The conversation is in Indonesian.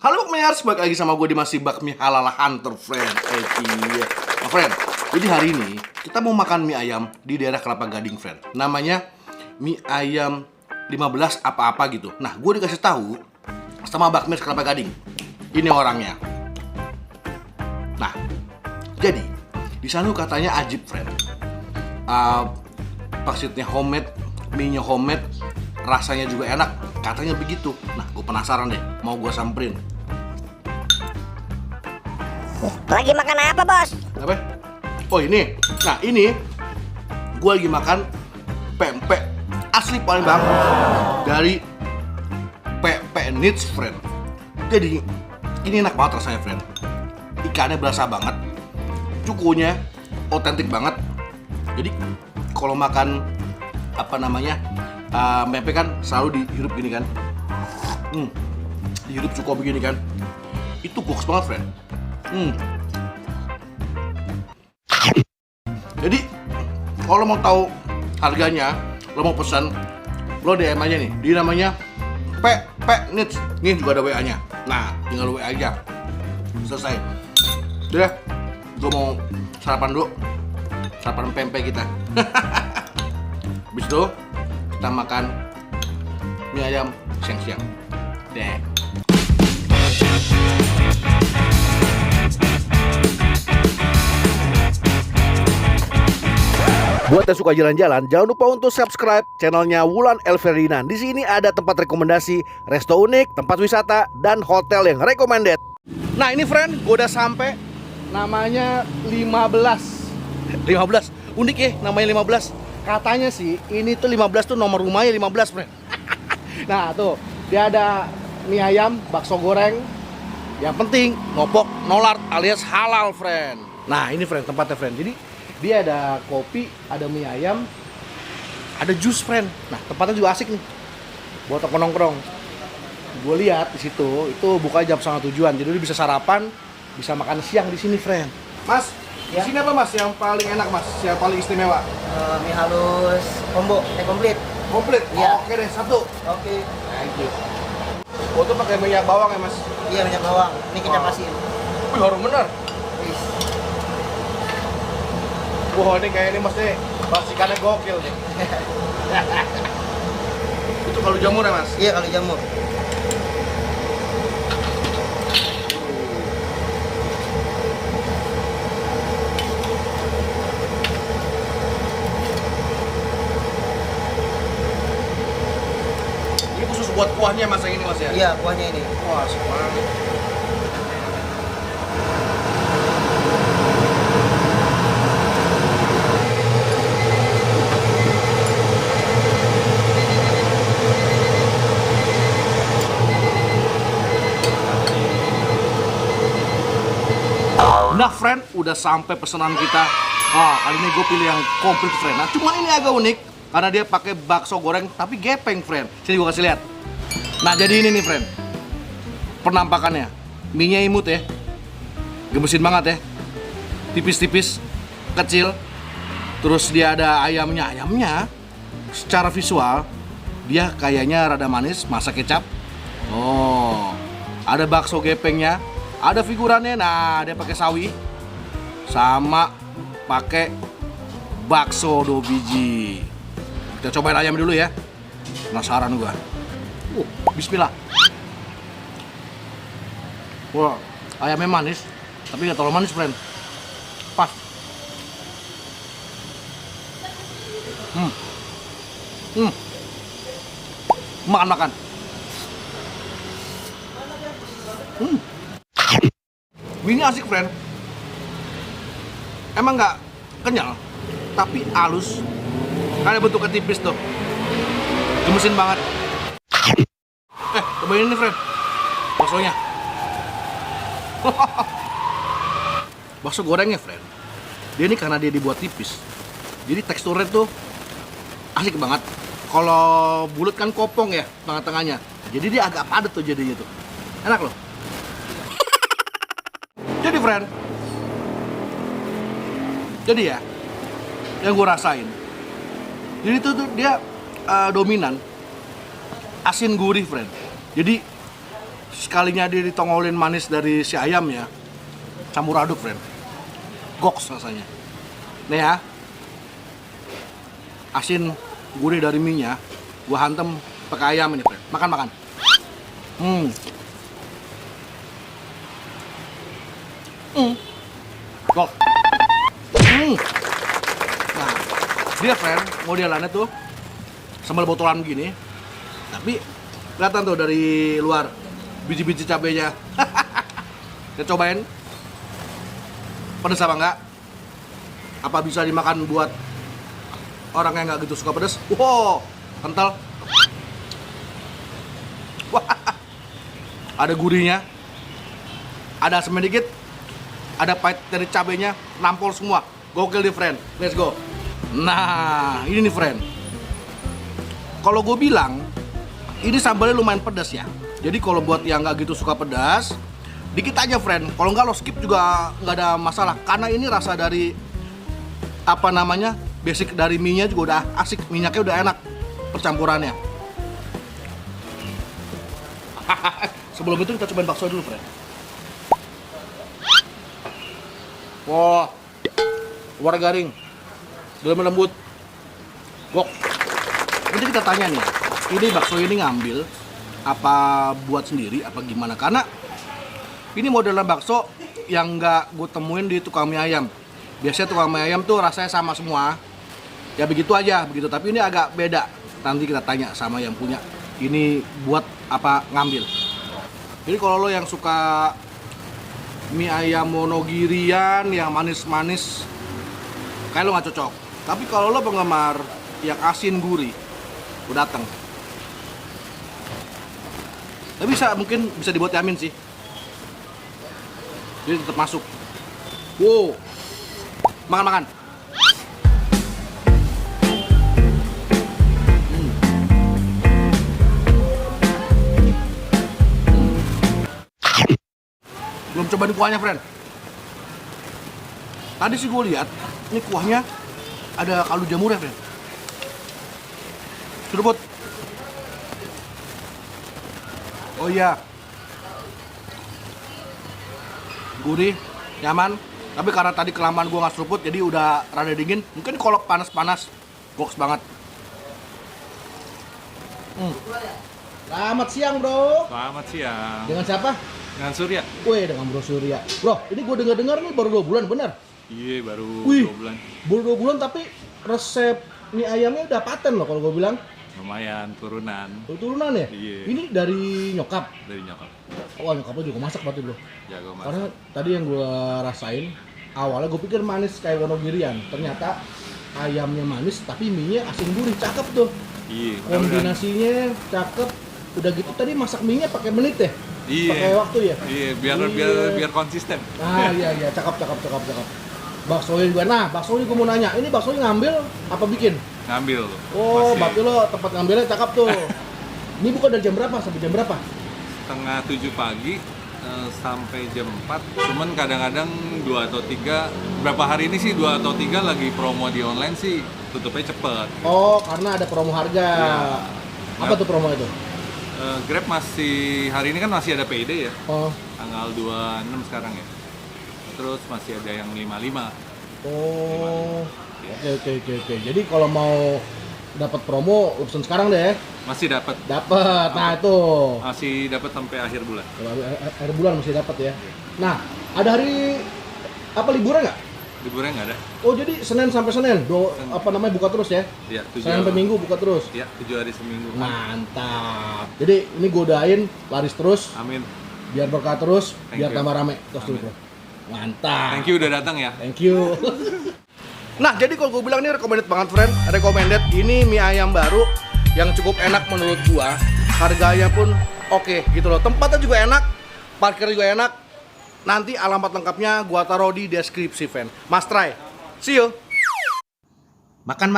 Halo Mears, balik lagi sama gue di Masih Bakmi Halal Hunter, friend. Iya. Nah, friend, jadi hari ini kita mau makan mie ayam di daerah Kelapa Gading, friend. Namanya mie ayam 15 apa-apa gitu. Nah, gue dikasih tahu sama Bakmi Kelapa Gading. Ini orangnya. Nah, jadi di sana katanya ajib, friend. Maksudnya homemade, mie-nya homemade, rasanya juga enak, katanya begitu. Nah, gue penasaran deh, mau gue samperin. Lagi makan apa, Bos? Apa? Oh ini. Nah ini gue lagi makan pempek asli Palembang dari Pempek Nits, friend. Jadi ini enak banget rasanya, friend. Ikannya berasa banget, cukunya otentik banget. Jadi kalau makan pempek kan selalu dihirup gini kan, dihirup cukup begini kan, itu goks banget, friend. Jadi kalau mau tahu harganya, lo mau pesan, lo DM aja nih. Dia namanya Pempek Nits. Nih juga ada WA-nya. Nah, tinggal lo WA aja. Selesai. Udah, gue mau sarapan dulu. Sarapan pempek kita. Habis itu kita makan mie ayam siang-siang. Deh. Buat yang suka jalan-jalan, jangan lupa untuk subscribe channelnya Wulan El Ferdinand. Di sini ada tempat rekomendasi, resto unik, tempat wisata, dan hotel yang recommended. Nah ini, friend, gue udah sampai. Namanya 15. Unik ya, namanya 15. Katanya sih, ini tuh 15 tuh nomor rumahnya 15, friend. Nah tuh, dia ada mie ayam, bakso goreng. Yang penting, nopok, nolart alias halal, friend. Nah ini, friend, tempatnya, friend. Jadi dia ada kopi, ada mie ayam, ada jus, friend. Nah, tempatnya juga asik nih buat nongkrong. Gue lihat di situ, itu buka jam 6:30-an. Jadi lu bisa sarapan, bisa makan siang di sini, friend. Mas, ya? Di sini apa, Mas, yang paling enak, Mas? Yang paling istimewa? Mie halus combo, komplit. Komplit? Ya. Oh, oke deh, satu. Oke. Thank you. Oh, tuh pakai minyak bawang ya, Mas? Iya, minyak bawang. Ini kita kasih. Wih, harum bener. Wah, ini kayak ini mesti basikannya gokil nih. Itu kalau jamur ya, Mas? Iya, kalau jamur. Ini khusus buat kuahnya, Mas, yang ini, Mas, ya? Iya, kuahnya ini. Wah, semangat. Nah, friend, udah sampai pesanan kita. Kali ini gue pilih yang komplit, friend. Nah, cuman ini agak unik karena dia pakai bakso goreng tapi gepeng, friend. Sini gue kasih lihat. Nah, jadi ini nih, friend, penampakannya. Mie-nya imut ya, gemesin banget ya, tipis-tipis, kecil. Terus dia ada ayamnya. Secara visual dia kayaknya rada manis, masak kecap. Oh, ada bakso gepengnya. Ada figurannya, nah dia pakai sawi sama pakai bakso 2 biji. Kita cobain ayam dulu ya. Penasaran gua. Bismillah. Wah, ayamnya manis, tapi nggak terlalu manis, friend. Pas. Makan. Ini asik, friend. Emang nggak kenyal, tapi halus. Kayak bentuknya tipis tuh, gemesin banget. Cobain ini, friend, baksonya. Bakso gorengnya, friend. Dia ini karena dia dibuat tipis, jadi teksturnya tuh asik banget. Kalau bulat kan kopong ya tengah-tengahnya, jadi dia agak padat tuh jadinya tuh. Enak loh. Jadi, friend, jadi ya, yang gue rasain, jadi itu tuh dia dominan asin gurih, friend. Jadi sekalinya dia ditongolin manis dari si ayam ya, campur aduk, friend. Goks rasanya. Nih ya. Asin gurih dari mie-nya, gua hantem pakai ayam ini, friend. Makan. Goks. Nah, dia, friend, modelannya tuh sambal botolan gini. Tapi kelihatan tuh dari luar biji-biji cabenya. Kita cobain. Pedes apa enggak? Apa bisa dimakan buat orang yang nggak gitu suka pedas? Wow, kental. Wah, ada gurihnya, ada asam dikit, ada pahit dari cabenya, nampol semua. Gokil nih, friend. Let's go. Nah, ini nih, friend. Kalau gue bilang, ini sambalnya lumayan pedas ya. Jadi kalau buat yang nggak gitu suka pedas, dikit aja, friend. Kalau nggak lo skip juga nggak ada masalah. Karena ini rasa dari apa namanya, basic dari mie-nya juga udah asik. Minyaknya udah enak percampurannya. Sebelum itu kita cobain bakso dulu, friend. Wah, luar garing, dalam lembut. Gok. Jadi kita tanya nih, ini bakso ini ngambil apa buat sendiri apa gimana? Karena ini modelan bakso yang nggak gue temuin di tukang mie ayam. Biasanya tukang mie ayam tuh rasanya sama semua, ya begitu aja begitu. Tapi ini agak beda. Nanti kita tanya sama yang punya. Ini buat apa ngambil? Jadi kalau lo yang suka mie ayam monogirian yang manis-manis, kayak lo nggak cocok. Tapi kalau lo penggemar yang asin gurih, lo datang. Tapi mungkin bisa dibuat yamin sih. Jadi tetap masuk. Wow, makan. Belum cobain kuahnya, friend. Tadi sih gue lihat, ini kuahnya ada kaldu jamur ya, friend. Seruput. Oh iya. Gurih, nyaman. Tapi karena tadi kelamaan gue nggak seruput, jadi udah rada dingin. Mungkin kalau panas-panas, goks banget. Selamat siang, bro. Selamat siang. Dengan siapa? Dengan Surya. Wih, dengan Bro Surya. Bro, ini gue dengar nih baru 2 bulan, bener? Iya, baru Wih, 2 bulan. baru 2 bulan tapi resep mie ayamnya udah paten loh kalau gue bilang. Lumayan turunan Turunan ya? Iya. Ini dari nyokap. dari nyokap. Oh, nyokapnya juga masak berarti, bro. Jago Karena masak. tadi yang gue rasain, awalnya gue pikir manis kayak Wonogirian. Ternyata ayamnya manis tapi mie-nya asin gurih, cakep tuh. Iya, Kombinasinya cakep. Udah gitu tadi masak mie-nya pakai menit ya? Iya. Pakai waktu ya? Iya, biar Iya. biar konsisten. Ah iya, cakep. Baksonya juga. Nah, baksonya gue mau nanya, ini baksonya ngambil apa bikin? Ngambil. Oh, Masih berarti lo tempat ngambilnya cakep tuh. Ini buka dari jam berapa sampai jam berapa? setengah 7 pagi sampai jam 4. Cuman kadang-kadang 2 atau 3. Berapa hari ini sih 2 atau 3 lagi promo di online sih tutupnya cepet. Oh, karena ada promo harga. Iya. Apa tuh promo itu? Grab masih hari ini kan masih ada PID ya. Oh, Tanggal 26 sekarang ya. Terus masih ada yang 55. oh. Oke. Jadi kalau mau dapat promo urusan sekarang deh. Masih dapat. Dapat. Nah, itu. Masih dapat sampai akhir bulan. Kalau akhir bulan masih dapat ya. Nah, ada hari apa liburan nggak? Liburnya nggak ada. Oh, jadi Senin sampai Senin, apa namanya buka terus ya? Iya, 7 Senin sampai Minggu buka terus. Iya, 7 hari seminggu. Mantap. Jadi ini godain laris terus, Amin. biar berkah terus, Thank biar you. tambah rame. Terus dulu, Amin. bro. Mantap. Thank you udah datang ya. Thank you. Nah, jadi kalau gue bilang ini recommended banget, friend. Recommended. Ini mie ayam baru yang cukup enak menurut gua. Harganya pun oke gitu loh. Tempatnya juga enak, parkir juga enak. Nanti alamat lengkapnya gua taruh di deskripsi, friend. Must try. See you. Makan.